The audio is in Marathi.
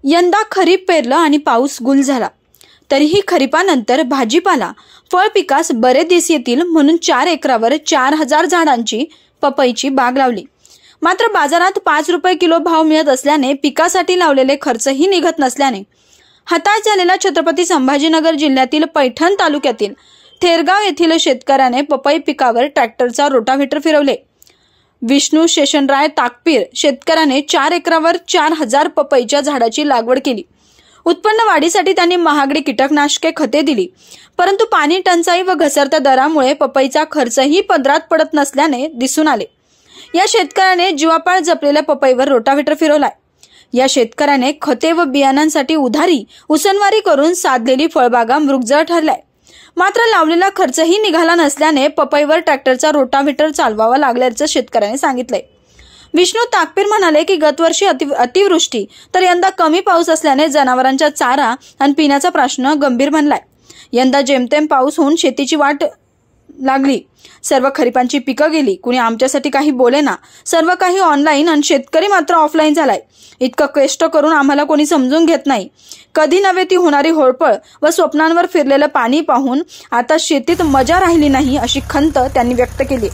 यंदा खरीप पेरलं आणि पाऊस गुल झाला, तरीही खरीपानंतर भाजीपाला फळ पिकास बरे दिस येतील म्हणून 4 एकरावर 4000 झाडांची पपईची बाग लावली। मात्र बाजारात 5 रुपये किलो भाव मिळत असल्याने पिकासाठी लावलेले खर्चही निघत नसल्याने हताश झालेला छत्रपती संभाजीनगर जिल्ह्यातील पैठण तालुक्यातील थेरगाव येथील शेतकऱ्याने पपई पिकावर ट्रॅक्टरचा रोटाव्हेटर फिरवले। विष्णू शेषनराय ताकपीर शेतकऱ्याने 4 एकरावर 4000 पपईच्या झाडाची लागवड केली। उत्पन्न वाढीसाठी त्यांनी महागडी कीटकनाशके खते दिली, परंतु पाणी टंचाई व घसरत्या दरामुळे पपईचा खर्चही पदरात पडत नसल्याने दिसून आले। या शेतकऱ्याने जीवापाड जपलेल्या पपईवर रोटाव्हेटर फिरवलाय। या शेतकऱ्याने खते व बियाणांसाठी उधारी उसनवारी करून साधलेली फळबागा मृगजळ ठरलाय। मात्र लावलेला खर्चही निघाला नसल्याने पपईवर ट्रॅक्टरचा रोटाव्हेटर चालवावा लागल्याचं शेतकऱ्याने सांगितलंय। विष्णू ताकपीर म्हणाले की गतवर्षी अतिवृष्टी तर यंदा कमी पाऊस असल्याने जनावरांचा चारा आणि पिण्याचा प्रश्न गंभीर बनलाय। यंदा जेमतेम पाऊस होऊन शेतीची वाट लागली, सर्व खरीपांची पिकं गेली, कुणी आमच्यासाठी काही बोलेना, सर्व काही ऑनलाईन आणि शेतकरी मात्र ऑफलाईन झालाय। इतकं कष्ट करून आम्हाला कोणी समजून घेत नाही। कधी नव्हे ती होणारी होळपळ व स्वप्नांवर फिरलेलं पाणी पाहून आता शेतीत मजा राहिली नाही अशी खंत त्यांनी व्यक्त केली।